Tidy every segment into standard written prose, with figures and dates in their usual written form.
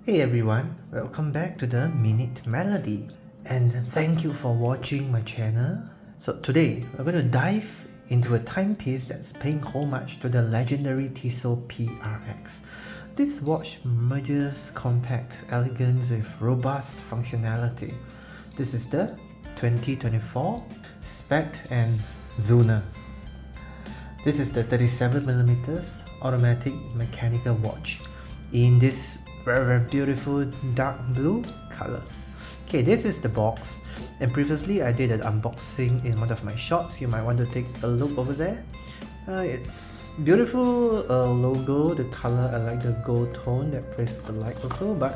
Hey everyone, welcome back to the Minute Melody and thank you for watching my channel. So today we're going to dive into a timepiece that's paying homage to the legendary Tissot PRX. This watch merges compact elegance with robust functionality. This is the 2024 Specht Sohne. This is the 37mm automatic mechanical watch in this very beautiful dark blue color. Okay, this is the box, and previously I did an unboxing in one of my shots. You might want to take a look over there. It's beautiful logo, the color, I like the gold tone that plays with the light also, but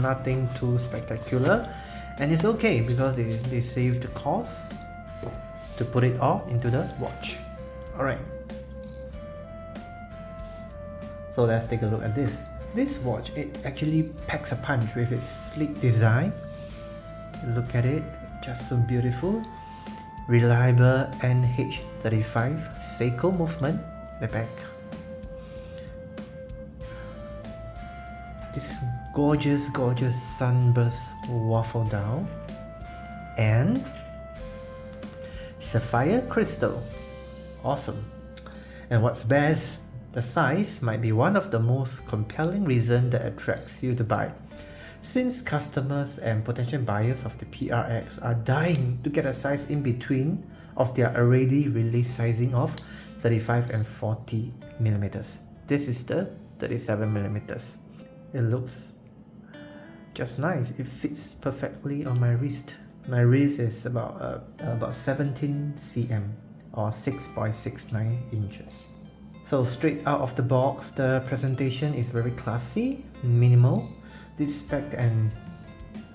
nothing too spectacular. And it's okay because they saved the cost to put it all into the watch. Alright, so let's take a look at this. This watch, it actually packs a punch with its sleek design. Look at it, just so beautiful. Reliable NH35 Seiko movement at the back. This gorgeous sunburst waffle dial. And Sapphire crystal. Awesome. And what's best, the size might be one of the most compelling reasons that attracts you to buy, since customers and potential buyers of the PRX are dying to get a size in between of their already released sizing of 35 and 40mm. This is the 37mm. It looks just nice. It fits perfectly on my wrist. My wrist is about 17 cm or 6.69 inches. So straight out of the box, the presentation is very classy, minimal. This Specht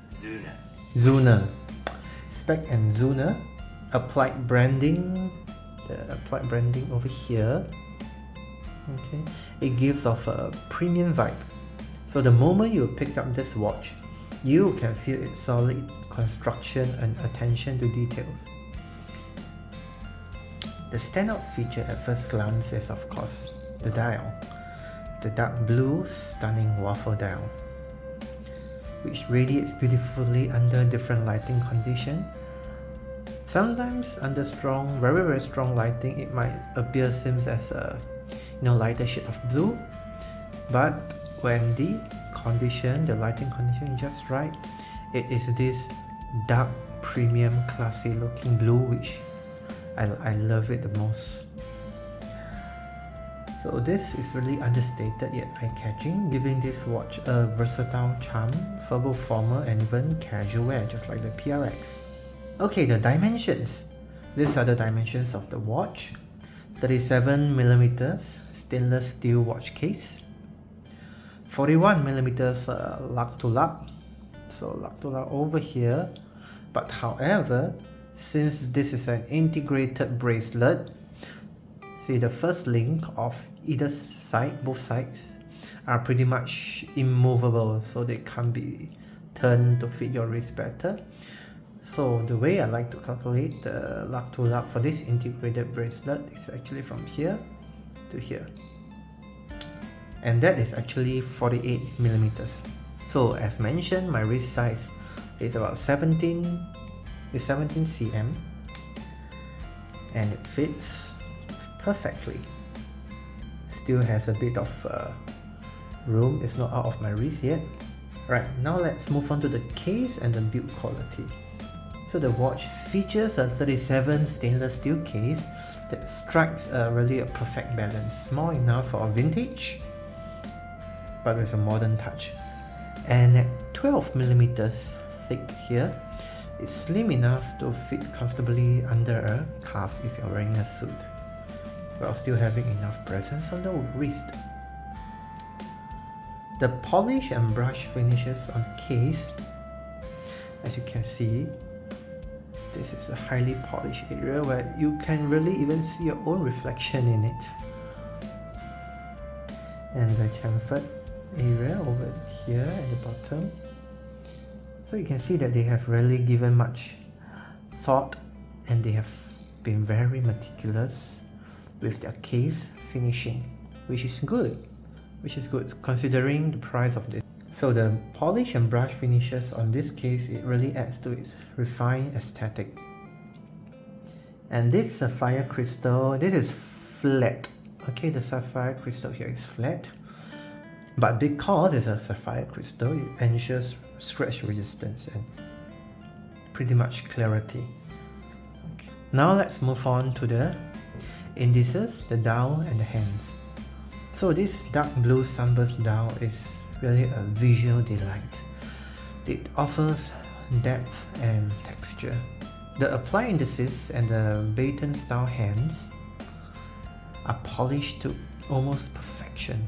Sohne. Specht Sohne applied branding. The applied branding over here. Okay, it gives off a premium vibe. So the moment you pick up this watch, you can feel its solid construction and attention to details. The standout feature at first glance is of course the dial, the dark blue stunning waffle dial, which radiates beautifully under different lighting conditions. Sometimes under very strong lighting, it might appear seems as a lighter shade of blue, but when the lighting condition is just right, it is this dark premium classy looking blue which I love it the most. So this is really understated yet eye-catching, giving this watch a versatile charm for both formal and even casual wear, just like the PRX. Okay, the dimensions. These are the dimensions of the watch. 37mm stainless steel watch case. 41mm lug to lug. So lug to lug over here. But however, since this is an integrated bracelet, see the first link of either side, both sides are pretty much immovable, so they can't be turned to fit your wrist better. So the way I like to calculate the lug to lug for this integrated bracelet is actually from here to here, and that is actually 48mm. So as mentioned, my wrist size is about 17 cm and it fits perfectly. Still has a bit of room, it's not out of my wrist yet. Right, now let's move on to the case and the build quality. So the watch features a 37 stainless steel case that strikes really a perfect balance, small enough for a vintage but with a modern touch, and at 12mm thick here, it's slim enough to fit comfortably under a cuff if you're wearing a suit, while still having enough presence on the wrist. The polish and brush finishes on the case, as you can see, this is a highly polished area where you can really even see your own reflection in it. And the chamfered area over here at the bottom. So you can see that they have really given much thought and they have been very meticulous with their case finishing, which is good considering the price of this. So the polish and brush finishes on this case, it really adds to its refined aesthetic. And this sapphire crystal, this is flat. Okay, the sapphire crystal here is flat. But because it's a sapphire crystal, it ensures scratch resistance and pretty much clarity. Okay. Now let's move on to the indices, the dial and the hands. So this Dark Blue Sunburst Dial is really a visual delight. It offers depth and texture. The apply indices and the baton style hands are polished to almost perfection,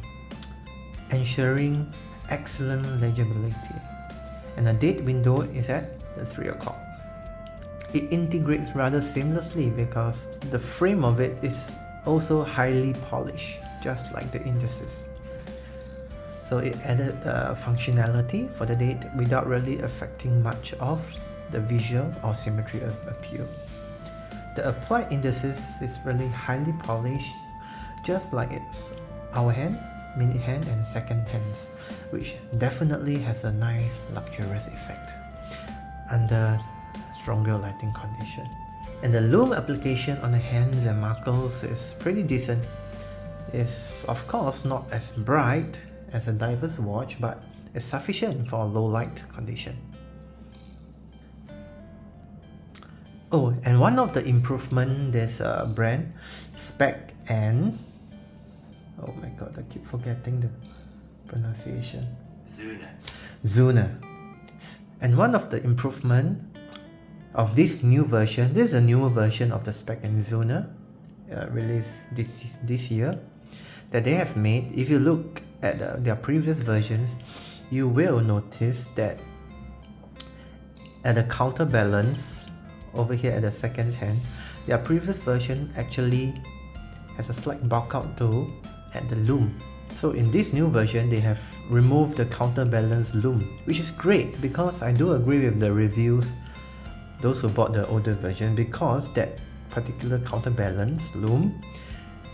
ensuring excellent legibility. And the date window is at the 3 o'clock. It integrates rather seamlessly because the frame of it is also highly polished, just like the indices. So it added functionality for the date without really affecting much of the visual or symmetry appeal. The applied indices is really highly polished, just like its hour hand, minute hand and second hands, which definitely has a nice luxurious effect under stronger lighting condition. And the lume application on the hands and knuckles is pretty decent. It's of course not as bright as a diver's watch, but it's sufficient for a low light condition. Oh, and one of the improvement, there's a brand, Specht and oh my god, I keep forgetting the pronunciation. Sohne. And one of the improvement of this new version, this is a newer version of the Specht and Sohne released this year that they have made. If you look at their previous versions, you will notice that at the counterbalance over here at the second hand, their previous version actually has a slight bulk out tool at the lume. So in this new version, they have removed the counterbalance lume, which is great because I do agree with the reviews, those who bought the older version, because that particular counterbalance lume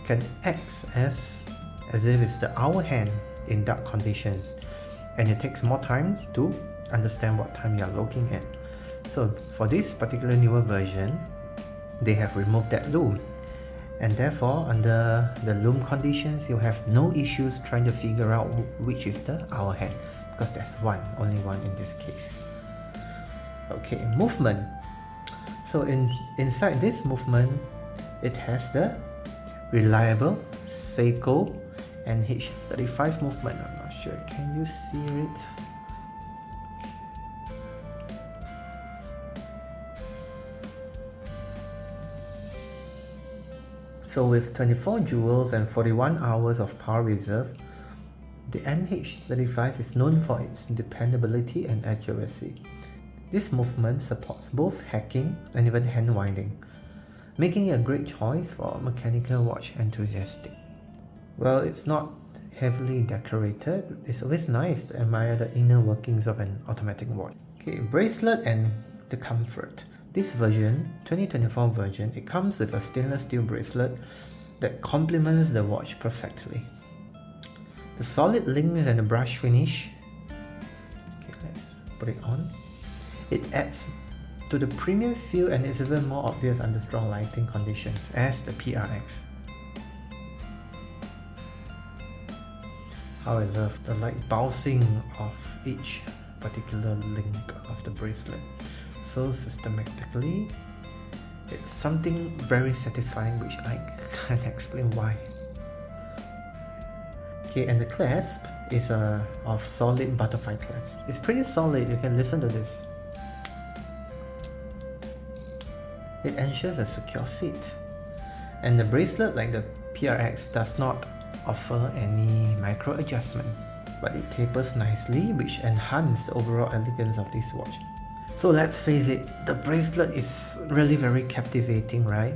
can act as if it's the hour hand in dark conditions, and it takes more time to understand what time you are looking at. So for this particular newer version, they have removed that lume, and therefore under the lume conditions, you have no issues trying to figure out which is the hour hand, because there's only one in this case. Okay, movement. So inside this movement, it has the reliable Seiko NH35 movement. I'm not sure, can you see it? So with 24 jewels and 41 hours of power reserve, the NH35 is known for its dependability and accuracy. This movement supports both hacking and even hand winding, making it a great choice for mechanical watch enthusiasts. Well, it's not heavily decorated. It's always nice to admire the inner workings of an automatic watch. Okay, bracelet and the comfort. This version, 2024 version, it comes with a stainless steel bracelet that complements the watch perfectly. The solid links and the brush finish, okay, let's put it on. It adds to the premium feel and is even more obvious under strong lighting conditions as the PRX. How I love the light bouncing of each particular link of the bracelet. So systematically, it's something very satisfying which I can't explain why. Okay, and the clasp is of solid butterfly clasp. It's pretty solid, you can listen to this. It ensures a secure fit. And the bracelet, like the PRX, does not offer any micro adjustment, but it tapers nicely, which enhances the overall elegance of this watch. So let's face it, the bracelet is really very captivating, right?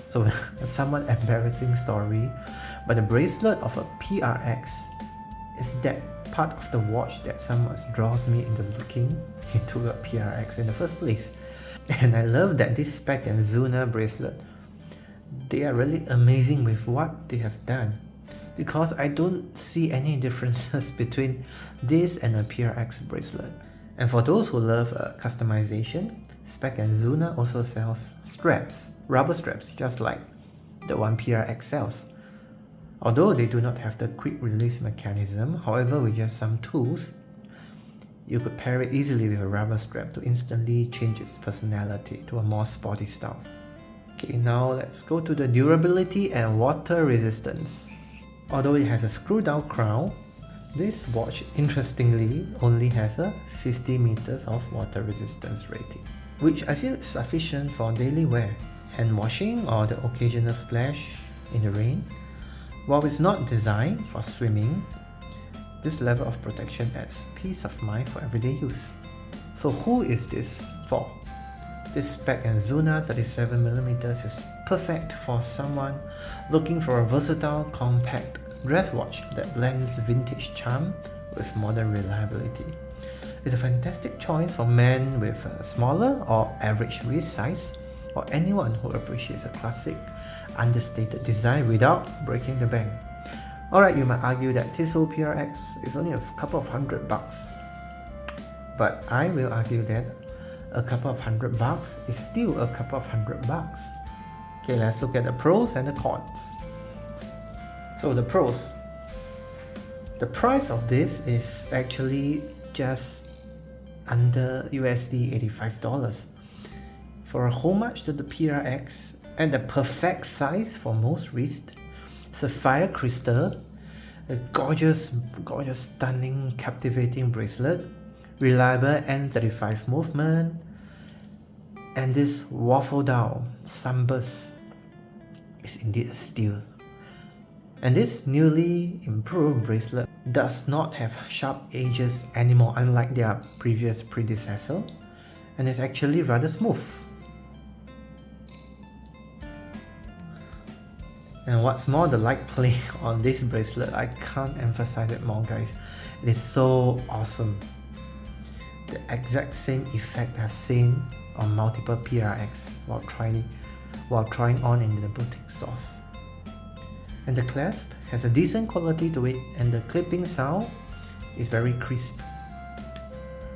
So a somewhat embarrassing story, but the bracelet of a PRX is that part of the watch that somewhat draws me into looking into a PRX in the first place. And I love that this Specht and Sohne bracelet, they are really amazing with what they have done. because I don't see any differences between this and a PRX bracelet. And for those who love customization, Specht Sohne also sells straps, rubber straps, just like the one PRX sells. Although they do not have the quick release mechanism, however, with just some tools, you could pair it easily with a rubber strap to instantly change its personality to a more sporty style. Okay, now let's go to the durability and water resistance. Although it has a screw down crown, this watch interestingly only has a 50 meters of water resistance rating, which I feel is sufficient for daily wear, hand washing or the occasional splash in the rain. While it's not designed for swimming, this level of protection adds peace of mind for everyday use. So who is this for? This Specht Sohne 37mm is perfect for someone looking for a versatile, compact dress watch that blends vintage charm with modern reliability. It's a fantastic choice for men with a smaller or average wrist size, or anyone who appreciates a classic, understated design without breaking the bank. Alright, you might argue that Tissot PRX is only a couple of $100, but I will argue that a couple of $100 is still a couple of $100. Okay, let's look at the pros and the cons. So the pros. The price of this is actually just under USD $85. For a homage to the PRX and the perfect size for most wrists, sapphire crystal, a gorgeous, stunning, captivating bracelet, reliable N35 movement, and this waffle dial sunburst is indeed a steal. And this newly improved bracelet does not have sharp edges anymore, unlike their previous predecessor, and is actually rather smooth. And what's more, the light play on this bracelet, I can't emphasize it more, guys. It is so awesome. The exact same effect I've seen on multiple PRX while trying on in the boutique stores. And the clasp has a decent quality to it, and the clipping sound is very crisp,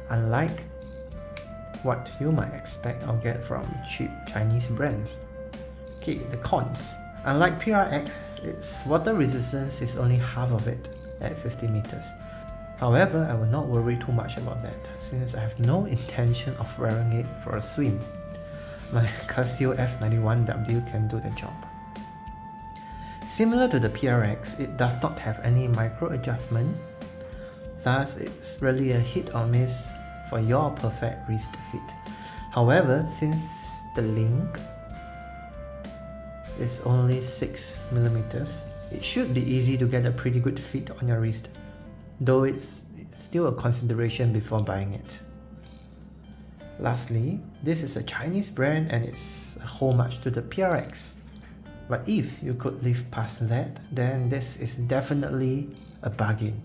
unlike what you might expect or get from cheap Chinese brands. Okay, the cons. Unlike PRX, its water resistance is only half of it at 50 meters. However, I will not worry too much about that, since I have no intention of wearing it for a swim. My Casio F91W can do the job. Similar to the PRX, it does not have any micro adjustment, thus it's really a hit or miss for your perfect wrist fit. However, since the link is only 6mm, it should be easy to get a pretty good fit on your wrist, though it's still a consideration before buying it. Lastly, this is a Chinese brand and it's a homage to the PRX. But if you could live past that, then this is definitely a bargain.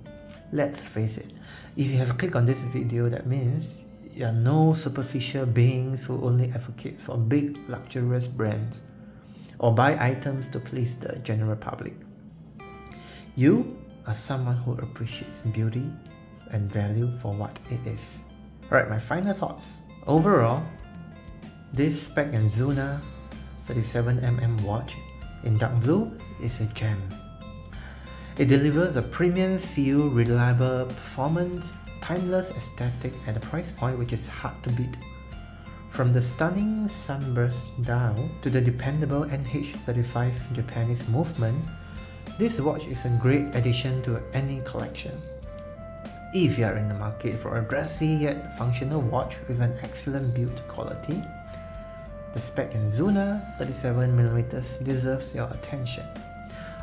Let's face it, if you have clicked on this video, that means you are no superficial beings who only advocates for big luxurious brands or buy items to please the general public. You are someone who appreciates beauty and value for what it is. Alright, my final thoughts. Overall, this Specht Sohne 37mm watch in dark blue is a gem. It delivers a premium feel, reliable performance, timeless aesthetic at a price point which is hard to beat. From the stunning sunburst dial to the dependable NH35 Japanese movement, this watch is a great addition to any collection. If you are in the market for a dressy yet functional watch with an excellent build quality, the Specht Sohne 37mm deserves your attention.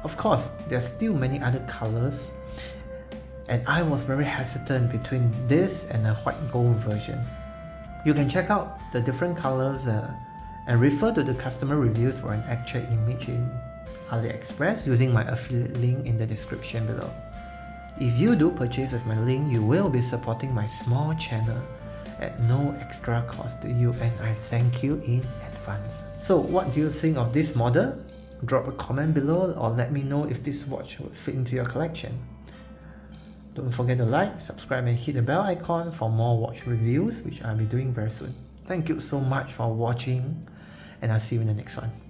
Of course, there are still many other colors, and I was very hesitant between this and a white gold version. You can check out the different colors and refer to the customer reviews for an actual image in AliExpress using my affiliate link in the description below. If you do purchase with my link, you will be supporting my small channel at no extra cost to you, and I thank you in advance. So what do you think of this model? drop a comment below or let me know if this watch would fit into your collection. Don't forget to like, subscribe and hit the bell icon for more watch reviews, which I'll be doing very soon. Thank you so much for watching, and I'll see you in the next one.